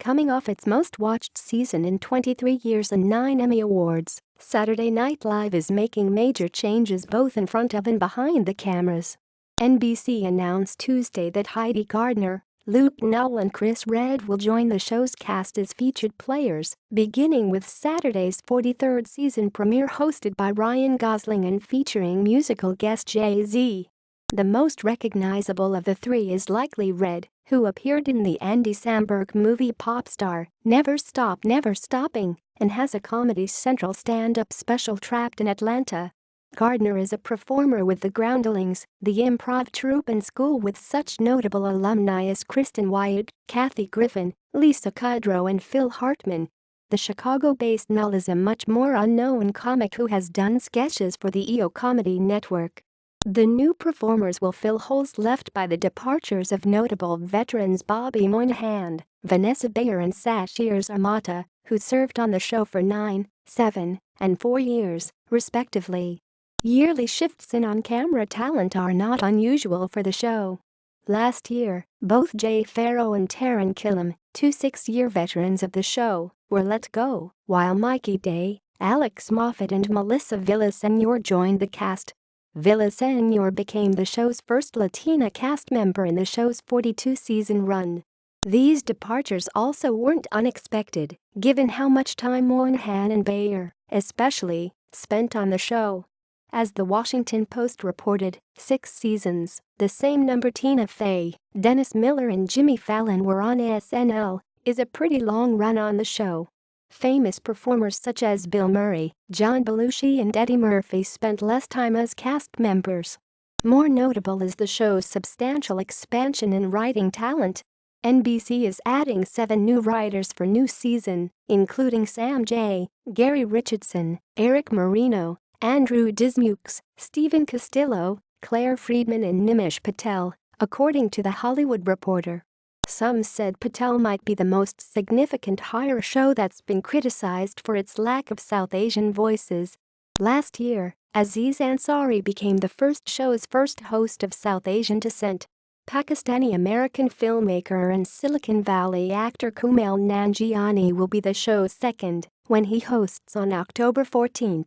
coming off its most-watched season in 23 years and 9 Emmy Awards, Saturday Night Live is making major changes both in front of and behind the cameras. NBC announced Tuesday that Heidi Gardner, Null and Chris Redd will join the show's cast as featured players, beginning with Saturday's 43rd season premiere hosted by Ryan Gosling and featuring musical guest Jay-Z. The most recognizable of the three is likely Redd, who appeared in the Andy Samberg movie Popstar, Never Stop Never Stopping, and has a Comedy Central stand-up special Trapped in Atlanta. Gardner is a performer with the Groundlings, the improv troupe and school with such notable alumni as Kristen Wiig, Kathy Griffin, Lisa Kudrow and Phil Hartman. The Chicago-based Null is a much more unknown comic who has done sketches for the EO Comedy Network. The new performers will fill holes left by the departures of notable veterans Bobby Moynihan, Vanessa Bayer and Sasheer Zamata, who served on the show for 9, 7, and 4 years, respectively. Yearly shifts in on-camera talent are not unusual for the show. Last year, both Jay Pharoah and Taran Killam, two 6-year veterans of the show, were let go, while Mikey Day, Alex Moffat and Melissa Villaseñor joined the cast. Villaseñor became the show's first Latina cast member in the show's 42-season run. These departures also weren't unexpected, given how much time Moynihan and Bayer, especially, spent on the show. As the Washington Post reported, 6 seasons, the same number Tina Fey, Dennis Miller and Jimmy Fallon were on SNL, is a pretty long run on the show. Famous performers such as Bill Murray, John Belushi and Eddie Murphy spent less time as cast members. More notable is the show's substantial expansion in writing talent. NBC is adding 7 new writers for new season, including Sam J., Gary Richardson, Eric Marino, Andrew Dismukes, Stephen Castillo, Claire Friedman and Nimish Patel, according to The Hollywood Reporter. Some said Patel might be the most significant hire show that's been criticized for its lack of South Asian voices. Last year, Aziz Ansari became the show's first host of South Asian descent. Pakistani-American filmmaker and Silicon Valley actor Kumail Nanjiani will be the show's second when he hosts on October 14.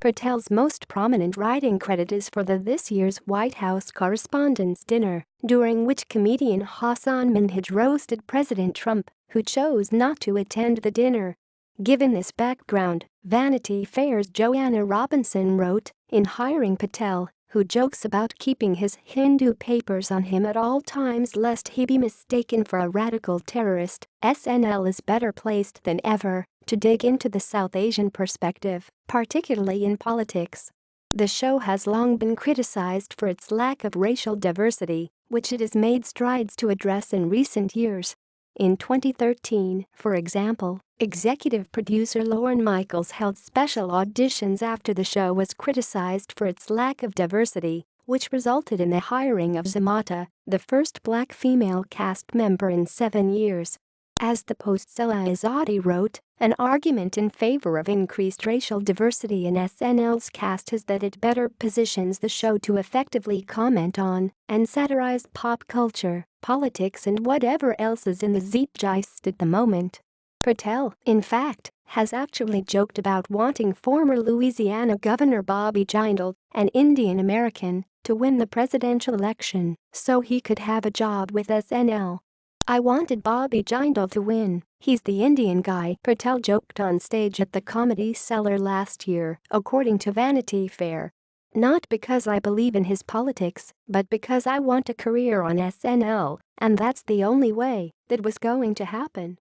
Patel's most prominent writing credit is for this year's White House Correspondents' Dinner, during which comedian Hassan Minhaj roasted President Trump, who chose not to attend the dinner. Given this background, Vanity Fair's Joanna Robinson wrote, in hiring Patel, who jokes about keeping his Hindu papers on him at all times lest he be mistaken for a radical terrorist, SNL is better placed than ever to dig into the South Asian perspective, particularly in politics. The show has long been criticized for its lack of racial diversity, which it has made strides to address in recent years. In 2013, for example, executive producer Lorne Michaels held special auditions after the show was criticized for its lack of diversity, which resulted in the hiring of Zamata, the first black female cast member in 7 years. As the Post's Ella Izadi wrote, an argument in favor of increased racial diversity in SNL's cast is that it better positions the show to effectively comment on and satirize pop culture, politics and whatever else is in the zeitgeist at the moment. Patel, in fact, has actually joked about wanting former Louisiana Governor Bobby Jindal, an Indian American, to win the presidential election so he could have a job with SNL. "I wanted Bobby Jindal to win, he's the Indian guy," Patel joked on stage at the Comedy Cellar last year, according to Vanity Fair. "Not because I believe in his politics, but because I want a career on SNL, and that's the only way that was going to happen."